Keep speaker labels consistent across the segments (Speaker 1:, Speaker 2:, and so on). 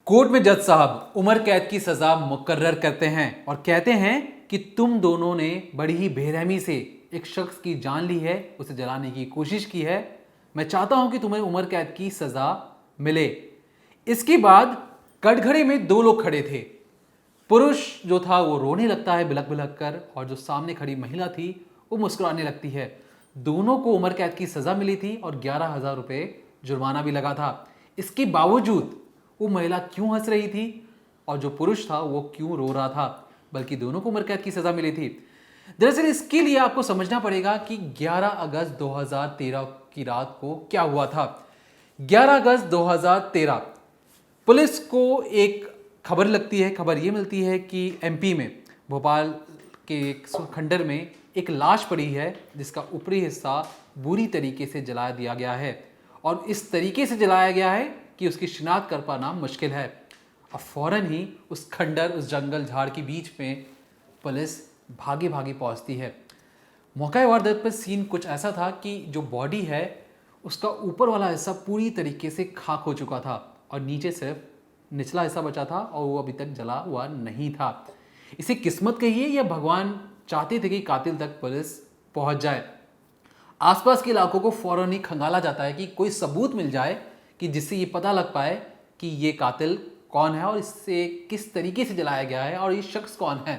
Speaker 1: Court में जज साहब उम्र कैद की सजा मुकर्रर करते हैं और कहते हैं कि तुम दोनों ने बड़ी ही बेरहमी से एक शख्स की जान ली है, उसे जलाने की कोशिश की है। मैं चाहता हूं कि तुम्हें उम्र कैद की सजा मिले। इसके बाद कटघरे में दो लोग खड़े थे। पुरुष जो था वो रोने लगता है बिलक बिलक कर, और जो सामने खड़ी महिला थी वो मुस्कुराने लगती है। दोनों को उम्र कैद की सजा मिली थी और 11,000 रुपये जुर्माना भी लगा था। इसके बावजूद वो महिला क्यों हंस रही थी और जो पुरुष था वो क्यों रो रहा था, बल्कि दोनों को उम्र कैद की सजा मिली थी। दरअसल इसके लिए आपको समझना पड़ेगा कि 11 अगस्त 2013 की रात को क्या हुआ था। 11 अगस्त 2013 पुलिस को एक खबर लगती है। खबर ये मिलती है कि एमपी में भोपाल के एक खंडर में एक लाश पड़ी है जिसका ऊपरी हिस्सा बुरी तरीके से जला दिया गया है, और इस तरीके से जलाया गया है कि उसकी शिनाख्त कर पाना मुश्किल है। अब फौरन ही उस खंडर, उस जंगल झाड़ के बीच में पुलिस भागे भागे पहुंचती है। मौका वारदात पर सीन कुछ ऐसा था कि जो बॉडी है उसका ऊपर वाला हिस्सा पूरी तरीके से खाक हो चुका था और नीचे सिर्फ निचला हिस्सा बचा था और वो अभी तक जला हुआ नहीं था। इसे किस्मत कहिए या भगवान चाहते थे कि कातिल तक पुलिस पहुंच जाए। आसपास के इलाकों को फौरन ही खंगाला जाता है कि कोई सबूत मिल जाए कि जिससे ये पता लग पाए कि ये कातिल कौन है और इससे किस तरीके से जलाया गया है और ये शख्स कौन है।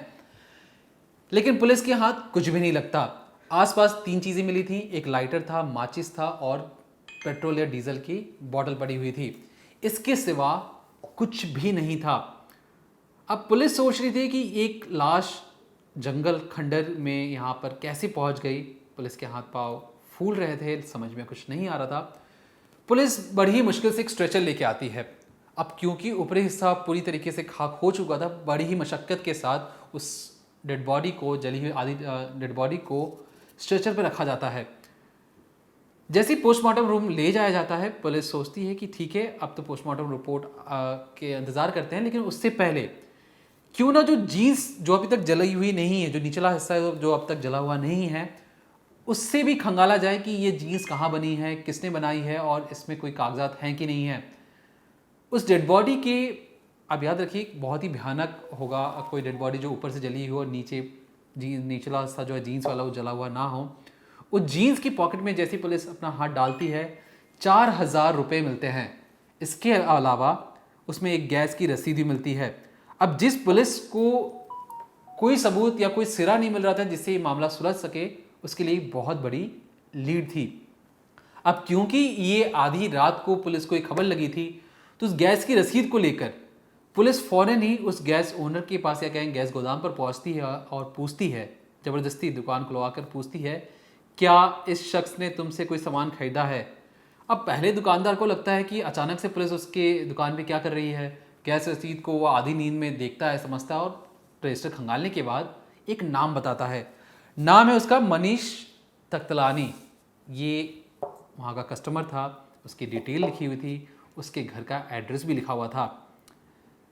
Speaker 1: लेकिन पुलिस के हाथ कुछ भी नहीं लगता। आसपास 3 चीज़ें मिली थी, एक लाइटर था, माचिस था और पेट्रोल या डीजल की बोतल पड़ी हुई थी। इसके सिवा कुछ भी नहीं था। अब पुलिस सोच रही थी कि एक लाश जंगल खंडर में यहाँ पर कैसे पहुँच गई। पुलिस के हाथ पांव फूल रहे थे, समझ में कुछ नहीं आ रहा था। पुलिस बड़ी ही मुश्किल से एक स्ट्रेचर लेके आती है। अब क्योंकि ऊपरी हिस्सा पूरी तरीके से खाक हो चुका था, बड़ी ही मशक्क़त के साथ उस डेड बॉडी को, जली हुई आधी डेड बॉडी को स्ट्रेचर पर रखा जाता है। जैसे ही पोस्टमार्टम रूम ले जाया जाता है, पुलिस सोचती है कि ठीक है, अब तो पोस्टमार्टम रिपोर्ट के इंतज़ार करते हैं, लेकिन उससे पहले क्यों ना जो जीन्स जो अभी तक जली हुई नहीं है, जो निचला हिस्सा है जो अब तक जला हुआ नहीं है, उससे भी खंगाला जाए कि ये जीन्स कहाँ बनी है, किसने बनाई है और इसमें कोई कागजात हैं कि नहीं है। उस डेड बॉडी के, अब याद रखिए बहुत ही भयानक होगा कोई डेड बॉडी जो ऊपर से जली हो और नीचे निचला हिस्सा जो है जीन्स वाला वो जला हुआ ना हो। उस जीन्स की पॉकेट में जैसी पुलिस अपना हाथ डालती है, 4,000 रुपये मिलते हैं। इसके अलावा उसमें एक गैस की रसीद भी मिलती है। अब जिस पुलिस को कोई सबूत या कोई सिरा नहीं मिल रहा था जिससे ये मामला सुलझ सके, उसके लिए बहुत बड़ी लीड थी। अब क्योंकि ये आधी रात को पुलिस को एक खबर लगी थी, तो उस गैस की रसीद को लेकर पुलिस फौरन ही उस गैस ओनर के पास या कहें गैस गोदाम पर पहुंचती है और पूछती है, ज़बरदस्ती दुकान खुलवाकर पूछती है, क्या इस शख्स ने तुमसे कोई सामान खरीदा है। अब पहले दुकानदार को लगता है कि अचानक से पुलिस उसके दुकान पे क्या कर रही है। गैस रसीद को वो आधी नींद में देखता है, समझता है और रजिस्टर खंगालने के बाद एक नाम बताता है। नाम है उसका मनीष तख्तलानी। ये वहाँ का कस्टमर था, उसकी डिटेल लिखी हुई थी, उसके घर का एड्रेस भी लिखा हुआ था।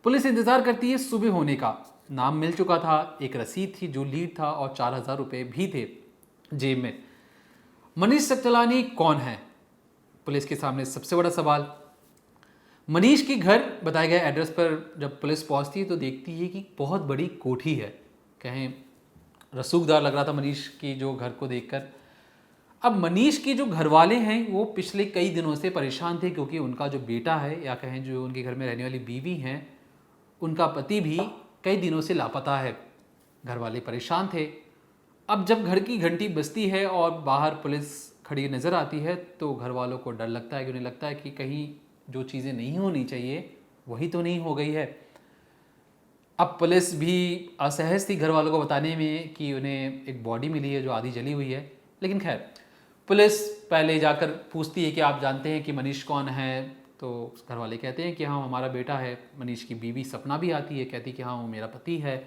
Speaker 1: पुलिस इंतज़ार करती है सुबह होने का। नाम मिल चुका था, एक रसीद थी जो लीड था और 4,000 रुपये भी थे जेब में। मनीष तख्तलानी कौन है, पुलिस के सामने सबसे बड़ा सवाल। मनीष के घर बताए गए एड्रेस पर जब पुलिस पहुंचती है तो देखती है कि बहुत बड़ी कोठी है। कहें रसूखदार लग रहा था मनीष की जो घर को देखकर। अब मनीष के जो घर वाले हैं वो पिछले कई दिनों से परेशान थे, क्योंकि उनका जो बेटा है या कहें जो उनके घर में रहने वाली बीवी हैं, उनका पति भी कई दिनों से लापता है। घर वाले परेशान थे। अब जब घर की घंटी बजती है और बाहर पुलिस खड़ी नज़र आती है तो घर वालों को डर लगता है, कि उन्हें लगता है कि कहीं जो चीज़ें नहीं होनी चाहिए वही तो नहीं हो गई है। अब पुलिस भी असहज थी घर वालों को बताने में कि उन्हें एक बॉडी मिली है जो आधी जली हुई है। लेकिन खैर, पुलिस पहले जाकर पूछती है कि आप जानते हैं कि मनीष कौन है। तो घर वाले कहते हैं कि हाँ, हमारा बेटा है। मनीष की बीवी सपना भी आती है, कहती कि हाँ, वो मेरा पति है।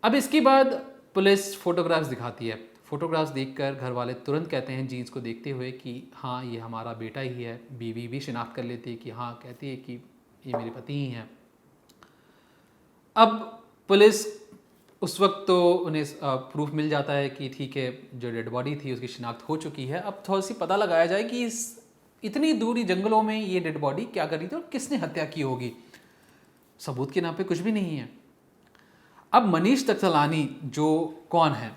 Speaker 1: अब इसके बाद पुलिस फ़ोटोग्राफ्स दिखाती है। फ़ोटोग्राफ्स देखकर घर वाले तुरंत कहते हैं जीन्स को देखते हुए कि हाँ, ये हमारा बेटा ही है। बीवी भी शिनाख्त कर लेती है कि हाँ, कहती है कि ये मेरे पति ही हैं। अब पुलिस उस वक्त तो उन्हें प्रूफ मिल जाता है कि ठीक है, जो डेड बॉडी थी उसकी शिनाख्त हो चुकी है। अब थोड़ी सी पता लगाया जाए कि इस इतनी दूरी जंगलों में ये डेड बॉडी क्या कर रही थी और किसने हत्या की होगी? सबूत के नाम पे कुछ भी नहीं है। अब मनीष तख्तलानी जो कौन है,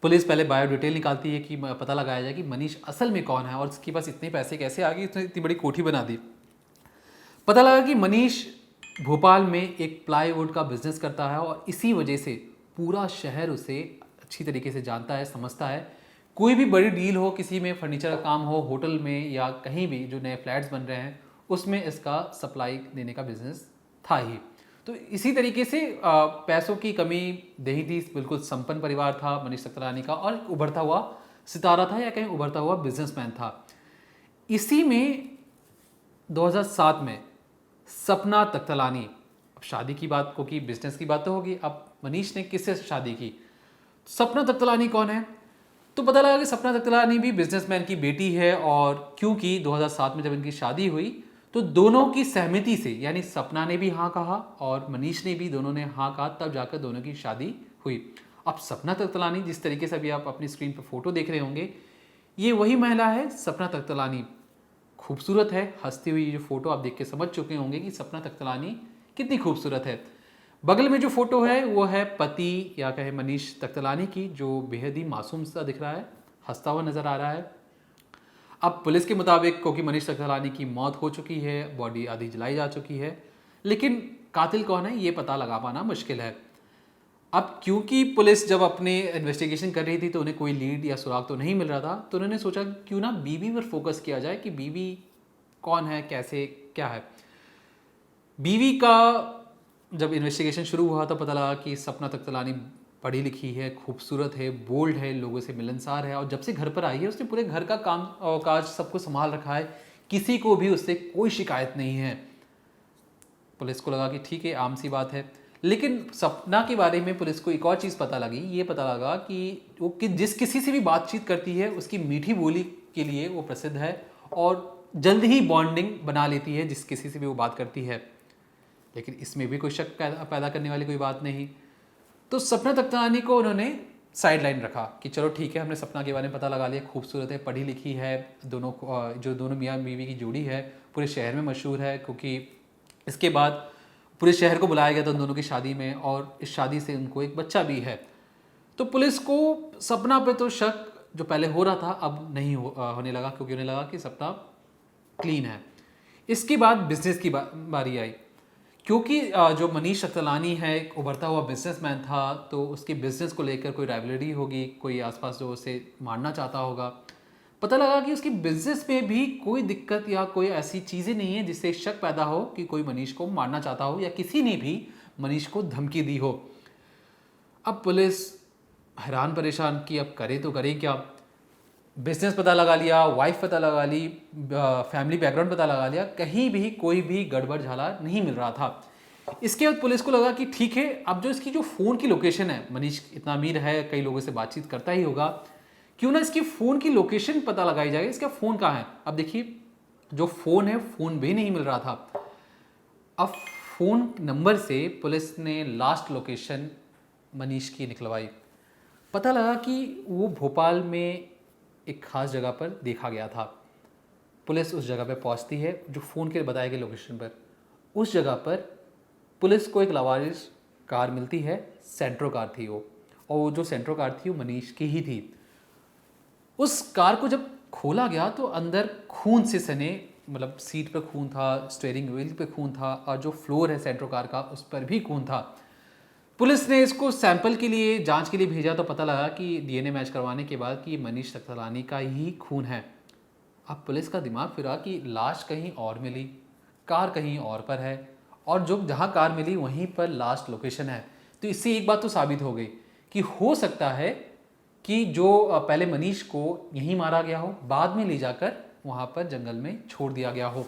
Speaker 1: पुलिस पहले बायो डिटेल निकालती है कि पता लगाया जाए कि मनीष असल में कौन है और उसके पास इतने पैसे कैसे आ गए, उसने इतनी बड़ी कोठी बना दी। पता लगा कि मनीष भोपाल में एक प्लाईवुड का बिजनेस करता है और इसी वजह से पूरा शहर उसे अच्छी तरीके से जानता है, समझता है। कोई भी बड़ी डील हो, किसी में फर्नीचर का काम हो, होटल में या कहीं भी जो नए फ्लैट्स बन रहे हैं, उसमें इसका सप्लाई देने का बिजनेस था ही। तो इसी तरीके से पैसों की कमी नहीं थी, बिल्कुल संपन्न परिवार था मनीष तख्तलानी का और उभरता हुआ सितारा था या कहीं उभरता हुआ बिजनेसमैन था। इसी में 2007 में सपना तख्तलानी, अब शादी की बात को कि बिजनेस की बात तो होगी, अब मनीष ने किससे शादी की? सपना तख्तलानी कौन है? तो पता लगा कि सपना तख्तलानी भी बिजनेसमैन की बेटी है और क्योंकि 2007 में जब इनकी शादी हुई तो दोनों की सहमति से, यानी सपना ने भी हाँ कहा और मनीष ने भी, दोनों ने हाँ कहा, तब जाकर दोनों की शादी हुई। अब सपना तख्तलानी, जिस तरीके से अभी आप अपनी स्क्रीन पर फोटो देख रहे होंगे, ये वही महिला है सपना तख्तलानी। खूबसूरत है, हंसती हुई जो फोटो आप देख के समझ चुके होंगे कि सपना तख्तलानी कितनी खूबसूरत है। बगल में जो फोटो है वो है पति या कहे मनीष तख्तलानी की, जो बेहद ही मासूम सा दिख रहा है, हंसता हुआ नजर आ रहा है। अब पुलिस के मुताबिक क्योंकि मनीष तख्तलानी की मौत हो चुकी है, बॉडी आधी जलाई जा चुकी है, लेकिन कातिल कौन है ये पता लगा पाना मुश्किल है। अब क्योंकि पुलिस जब अपने इन्वेस्टिगेशन कर रही थी तो उन्हें कोई लीड या सुराग तो नहीं मिल रहा था, तो उन्होंने सोचा क्यों ना बीवी पर फोकस किया जाए कि बीवी कौन है, कैसे, क्या है। बीवी का जब इन्वेस्टिगेशन शुरू हुआ तो पता लगा कि सपना तख्तलानी पढ़ी लिखी है, खूबसूरत है, बोल्ड है, लोगों से मिलनसार है और जब से घर पर आई है उसने पूरे घर का काम और काज सबको संभाल रखा है, किसी को भी उससे कोई शिकायत नहीं है। पुलिस को लगा कि ठीक है, आम सी बात है। लेकिन सपना के बारे में पुलिस को एक और चीज़ पता लगी, ये पता लगा कि वो जिस किसी से भी बातचीत करती है उसकी मीठी बोली के लिए वो प्रसिद्ध है और जल्द ही बॉन्डिंग बना लेती है जिस किसी से भी वो बात करती है। लेकिन इसमें भी कोई शक पैदा करने वाली कोई बात नहीं। तो सपना तख्तलानी को उन्होंने साइड लाइन रखा कि चलो ठीक है, हमने सपना के बारे में पता लगा लिया, खूबसूरत है, पढ़ी लिखी है, दोनों मियाँ बीवी की जोड़ी है, पूरे शहर में मशहूर है, क्योंकि इसके बाद पूरे शहर को बुलाया गया था उन दोनों की शादी में और इस शादी से उनको एक बच्चा भी है। तो पुलिस को सपना पे तो शक जो पहले हो रहा था अब नहीं होने लगा, क्योंकि उन्हें लगा कि सपना क्लीन है। इसके बाद बिजनेस की बारी आई, क्योंकि जो मनीष तख्तलानी है एक उभरता हुआ बिजनेसमैन था, तो उसके बिजनेस को लेकर कोई राइवलरी होगी, कोई आसपास जो उसे मारना चाहता होगा। पता लगा कि उसकी बिजनेस में भी कोई दिक्कत या कोई ऐसी चीज़ें नहीं है जिससे शक पैदा हो कि कोई मनीष को मारना चाहता हो या किसी ने भी मनीष को धमकी दी हो। अब पुलिस हैरान परेशान कि अब करे तो करे क्या। बिजनेस पता लगा लिया, वाइफ पता लगा ली, फैमिली बैकग्राउंड पता लगा लिया, कहीं भी कोई भी गड़बड़ झाला नहीं मिल रहा था। इसके बाद पुलिस को लगा कि ठीक है, अब जो इसकी जो फ़ोन की लोकेशन है, मनीष इतना अमीर है, कई लोगों से बातचीत करता ही होगा, क्यों ना इसकी फ़ोन की लोकेशन पता लगाई जाए, इसका फ़ोन कहाँ है। अब देखिए, जो फ़ोन है, फ़ोन भी नहीं मिल रहा था। अब फ़ोन नंबर से पुलिस ने लास्ट लोकेशन मनीष की निकलवाई। पता लगा कि वो भोपाल में एक ख़ास जगह पर देखा गया था। पुलिस उस जगह पर पहुंचती है जो फ़ोन के बताए गए लोकेशन पर। उस जगह पर पुलिस को एक लावारिस कार मिलती है, सेंट्रो कार थी वो, और वो जो सेंट्रो कार थी वो मनीष की ही थी। उस कार को जब खोला गया तो अंदर खून से सने, मतलब सीट पर खून था, स्टीयरिंग व्हील पे खून था और जो फ्लोर है सेंट्रो कार का उस पर भी खून था। पुलिस ने इसको सैंपल के लिए, जांच के लिए भेजा तो पता लगा कि डीएनए मैच करवाने के बाद कि मनीष तख्तलानी का ही खून है। अब पुलिस का दिमाग फिरा कि लाश कहीं और मिली, कार कहीं और पर है और जो जहां कार मिली वहीं पर लास्ट लोकेशन है। तो इससे एक बात तो साबित हो गई कि हो सकता है कि जो पहले मनीष को यहीं मारा गया हो, बाद में ले जाकर वहां पर जंगल में छोड़ दिया गया हो।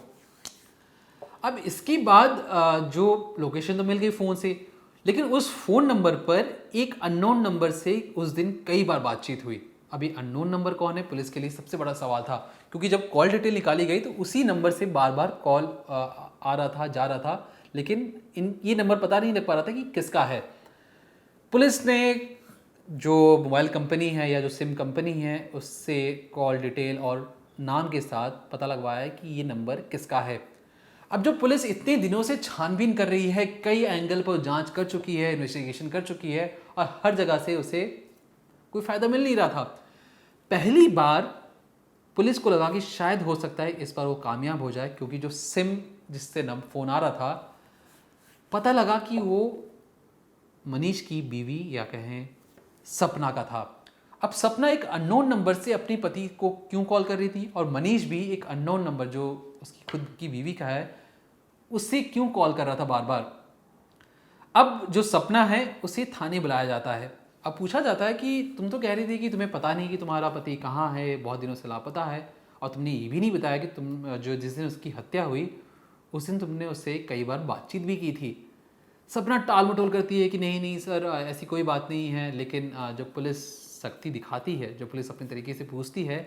Speaker 1: अब इसके बाद जो लोकेशन तो मिल गई फ़ोन से, लेकिन उस फ़ोन नंबर पर एक अननोन नंबर से उस दिन कई बार बातचीत हुई। अभी अननोन नंबर कौन है, पुलिस के लिए सबसे बड़ा सवाल था, क्योंकि जब कॉल डिटेल निकाली गई तो उसी नंबर से बार बार कॉल आ रहा था, जा रहा था, लेकिन ये नंबर पता नहीं लग पा रहा था कि किसका है। पुलिस ने जो मोबाइल कंपनी है या जो सिम कंपनी है उससे कॉल डिटेल और नाम के साथ पता लगवाया कि ये नंबर किसका है। अब जो पुलिस इतने दिनों से छानबीन कर रही है, कई एंगल पर जांच कर चुकी है, इन्वेस्टिगेशन कर चुकी है और हर जगह से उसे कोई फायदा मिल नहीं रहा था। पहली बार पुलिस को लगा कि शायद हो सकता है इस बार वो कामयाब हो जाए, क्योंकि जो सिम जिससे फ़ोन आ रहा था, पता लगा कि वो मनीष की बीवी या कहें सपना का था। अब सपना एक अननोन नंबर से अपने पति को क्यों कॉल कर रही थी, और मनीष भी एक अननोन नंबर जो उसकी खुद की बीवी का है उससे क्यों कॉल कर रहा था बार बार। अब जो सपना है उसे थाने बुलाया जाता है। अब पूछा जाता है कि तुम तो कह रही थी कि तुम्हें पता नहीं कि तुम्हारा पति कहाँ है, बहुत दिनों से लापता है, और तुमने ये भी नहीं बताया कि तुम जो जिस दिन उसकी हत्या हुई उस दिन तुमने उससे कई बार बातचीत भी की थी। सपना टाल मटोल करती है कि नहीं नहीं सर, ऐसी कोई बात नहीं है। लेकिन जब पुलिस सख्ती दिखाती है, जो पुलिस अपने तरीके से पूछती है,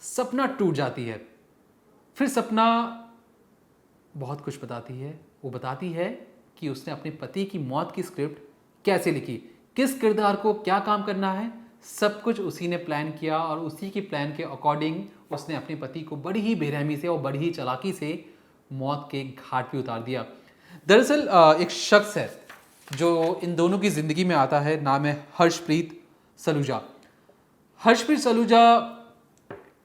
Speaker 1: सपना टूट जाती है। फिर सपना बहुत कुछ बताती है। वो बताती है कि उसने अपने पति की मौत की स्क्रिप्ट कैसे लिखी, किस किरदार को क्या काम करना है, सब कुछ उसी ने प्लान किया और उसी के प्लान के अकॉर्डिंग उसने अपने पति को बड़ी ही बेरहमी से और बड़ी ही चालाकी से मौत के घाट पे उतार दिया। दरअसल एक शख्स है जो इन दोनों की ज़िंदगी में आता है, नाम है हर्षप्रीत सलूजा। हर्षप्रीत सलूजा,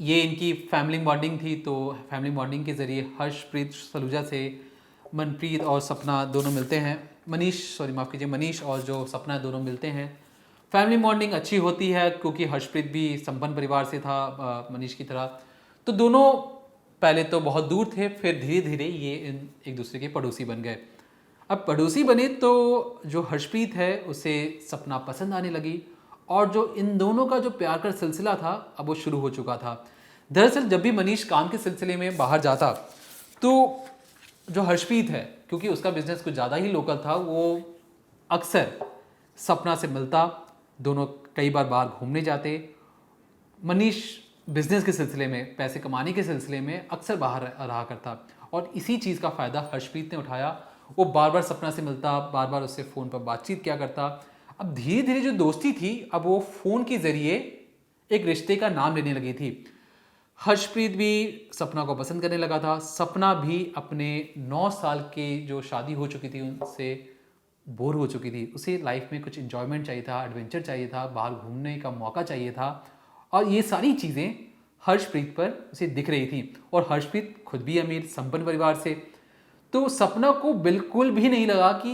Speaker 1: ये इनकी फैमिली बॉन्डिंग थी, तो फैमिली बॉन्डिंग के ज़रिए हर्षप्रीत सलूजा से मनप्रीत और सपना दोनों मिलते हैं। मनीष और जो सपना है दोनों मिलते हैं। फैमिली बॉन्डिंग अच्छी होती है क्योंकि हर्षप्रीत भी संपन्न परिवार से था मनीष की तरह। तो दोनों पहले तो बहुत दूर थे, फिर धीरे धीरे ये एक दूसरे के पड़ोसी बन गए। अब पड़ोसी बने तो जो हर्षप्रीत है उसे सपना पसंद आने लगी, और जो इन दोनों का जो प्यार का सिलसिला था अब वो शुरू हो चुका था। दरअसल जब भी मनीष काम के सिलसिले में बाहर जाता तो जो हर्षप्रीत है, क्योंकि उसका बिजनेस कुछ ज़्यादा ही लोकल था, वो अक्सर सपना से मिलता, दोनों कई बार बाहर घूमने जाते। मनीष बिजनेस के सिलसिले में, पैसे कमाने के सिलसिले में अक्सर बाहर रहा करता, और इसी चीज़ का फ़ायदा हर्षप्रीत ने उठाया। वो बार बार सपना से मिलता, बार बार उससे फ़ोन पर बातचीत किया करता। अब धीरे धीरे जो दोस्ती थी अब वो फ़ोन के ज़रिए एक रिश्ते का नाम लेने लगी थी। हर्षप्रीत भी सपना को पसंद करने लगा था। सपना भी अपने 9 साल के जो शादी हो चुकी थी उनसे बोर हो चुकी थी। उसे लाइफ में कुछ एंजॉयमेंट चाहिए था, एडवेंचर चाहिए था, बाहर घूमने का मौका चाहिए था, और ये सारी चीज़ें हर्षप्रीत पर उसे दिख रही थी। और हर्षप्रीत खुद भी अमीर संपन्न परिवार से, तो सपना को बिल्कुल भी नहीं लगा कि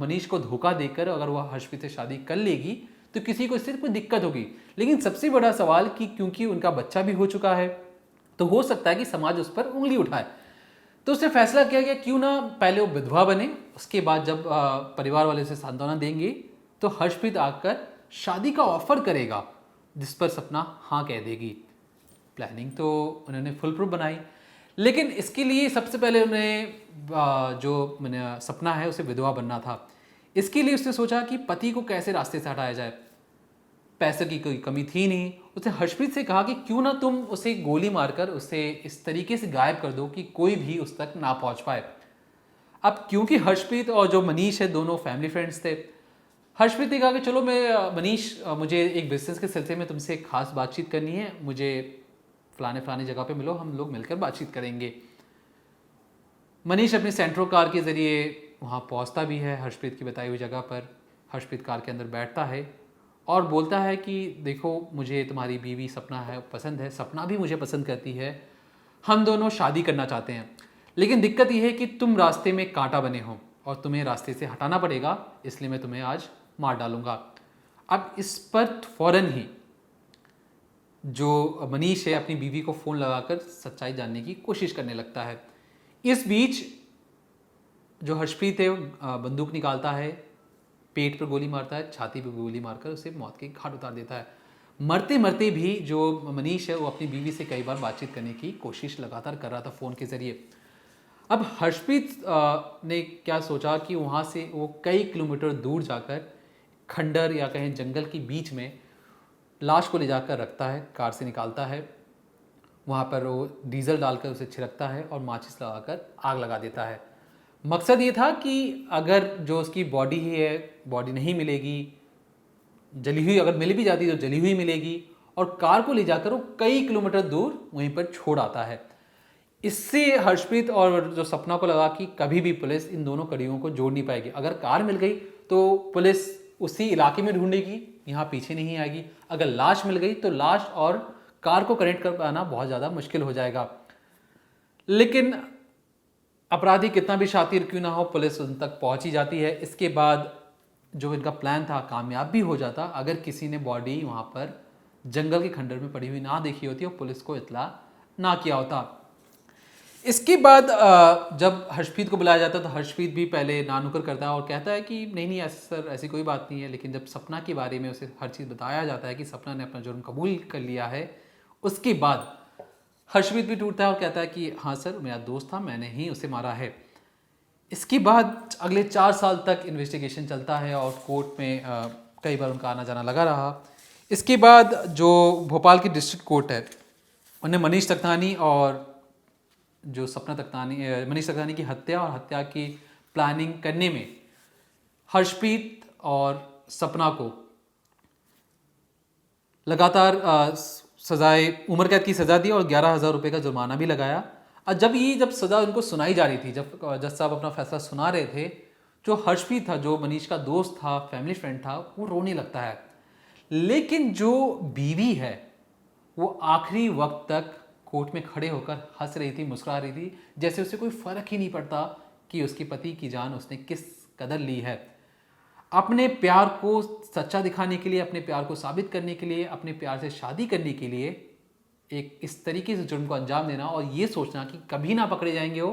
Speaker 1: मनीष को धोखा देकर अगर वह हर्षप्रीत से शादी कर लेगी तो किसी को इससे कोई दिक्कत होगी। लेकिन सबसे बड़ा सवाल कि क्योंकि उनका बच्चा भी हो चुका है तो हो सकता है कि समाज उस पर उंगली उठाए। तो उसने फैसला किया गया क्यों ना पहले वो विधवा बने, उसके बाद जब परिवार वाले उसे सांत्वना देंगे तो हर्षप्रीत आकर शादी का ऑफर करेगा, जिस पर सपना हाँ कह देगी। प्लानिंग तो उन्होंने फुल प्रूफ बनाई, लेकिन इसके लिए सबसे पहले उन्हें जो सपना है उसे विधवा बनना था। इसके लिए उसने सोचा कि पति को कैसे रास्ते से हटाया जाए। पैसे की कोई कमी थी नहीं। उसने हर्षप्रीत से कहा कि क्यों ना तुम उसे गोली मारकर उसे इस तरीके से गायब कर दो कि कोई भी उस तक ना पहुंच पाए। अब क्योंकि हर्षप्रीत और जो मनीष है दोनों फैमिली फ्रेंड्स थे, हर्षप्रीत ने कहा कि चलो मनीष, मुझे एक बिजनेस के सिलसिले में तुमसे एक खास बातचीत करनी है, मुझे फलाने जगह पे मिलो, हम लोग मिलकर बातचीत करेंगे। मनीष अपनी सेंट्रो कार के ज़रिए वहाँ पहुँचता भी है हर्षप्रीत की बताई हुई जगह पर। हर्षप्रीत कार के अंदर बैठता है और बोलता है कि देखो, मुझे तुम्हारी बीवी सपना है पसंद है, सपना भी मुझे पसंद करती है, हम दोनों शादी करना चाहते हैं, लेकिन दिक्कत यह है कि तुम रास्ते में कांटा बने हो और तुम्हें रास्ते से हटाना पड़ेगा, इसलिए मैं तुम्हें आज मार डालूंगा। अब इस पर फ़ौरन ही जो मनीष है अपनी बीवी को फ़ोन लगाकर सच्चाई जानने की कोशिश करने लगता है। इस बीच जो हर्षप्रीत है बंदूक निकालता है, पेट पर गोली मारता है, छाती पर गोली मारकर उसे मौत के घाट उतार देता है। मरते मरते भी जो मनीष है वो अपनी बीवी से कई बार बातचीत करने की कोशिश लगातार कर रहा था फ़ोन के ज़रिए। अब हर्षप्रीत ने क्या सोचा कि वहाँ से वो कई किलोमीटर दूर जाकर खंडर या कहें जंगल के बीच में लाश को ले जाकर रखता है, कार से निकालता है, वहाँ पर वो डीजल डालकर उसे छिड़कता है और माचिस लगाकर आग लगा देता है। मकसद ये था कि अगर जो उसकी बॉडी नहीं मिलेगी, जली हुई अगर मिल भी जाती तो जली हुई मिलेगी, और कार को ले जाकर वो कई किलोमीटर दूर वहीं पर छोड़ आता है। इससे हर्षप्रीत और जो सपना को लगा कि कभी भी पुलिस इन दोनों कड़ियों को जोड़ नहीं पाएगी। अगर कार मिल गई तो पुलिस उसी इलाके में ढूंढेगी, यहाँ पीछे नहीं आएगी। अगर लाश मिल गई तो लाश और कार को कनेक्ट कर पाना बहुत ज़्यादा मुश्किल हो जाएगा। लेकिन अपराधी कितना भी शातिर क्यों ना हो, पुलिस उन तक पहुंच ही जाती है। इसके बाद जो इनका प्लान था कामयाब भी हो जाता अगर किसी ने बॉडी वहाँ पर जंगल के खंडर में पड़ी हुई ना देखी होती और पुलिस को इत्तला ना किया होता। इसके बाद जब हर्षप्रीत को बुलाया जाता है तो हर्षप्रीत भी पहले नानुकर करता है और कहता है कि नहीं सर ऐसी कोई बात नहीं है। लेकिन जब सपना के बारे में उसे हर चीज़ बताया जाता है कि सपना ने अपना जुर्म कबूल कर लिया है, उसके बाद हर्षप्रीत भी टूटता है और कहता है कि हाँ सर मेरा दोस्त था, मैंने ही उसे मारा है। इसके बाद अगले 4 साल तक इन्वेस्टिगेशन चलता है और कोर्ट में कई बार उनका आना जाना लगा रहा। इसके बाद जो भोपाल की डिस्ट्रिक्ट कोर्ट है उन्हें मनीष तख्तानी और जो मनीष तख्तानी की हत्या और हत्या की प्लानिंग करने में हर्षप्रीत और सपना को लगातार सजाए उम्र कैद की सज़ा दी और 11,000 रुपये का जुर्माना भी लगाया। और जब सज़ा उनको सुनाई जा रही थी, जब जज साहब अपना फैसला सुना रहे थे, जो हर्षप्रीत था, जो मनीष का दोस्त था, फैमिली फ्रेंड था, वो रोने लगता है। लेकिन जो बीवी है वो आखिरी वक्त तक कोर्ट में खड़े होकर हंस रही थी, मुस्कुरा रही थी, जैसे उसे कोई फर्क ही नहीं पड़ता कि उसके पति की जान उसने किस कदर ली है। अपने प्यार को सच्चा दिखाने के लिए, अपने प्यार को साबित करने के लिए, अपने प्यार से शादी करने के लिए एक इस तरीके से जुर्म को अंजाम देना और ये सोचना कि कभी ना पकड़े जाएंगे हो,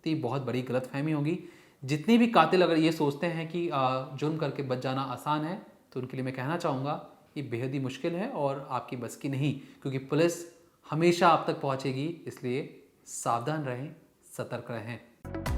Speaker 1: तो ये बहुत बड़ी गलतफहमी होगी। जितने भी कातिल अगर ये सोचते हैं कि जुर्म करके बच जाना आसान है, तो उनके लिए मैं कहना चाहूँगा ये बेहद ही मुश्किल है और आपकी बस की नहीं, क्योंकि पुलिस हमेशा आप तक पहुँचेगी। इसलिए सावधान रहें, सतर्क रहें।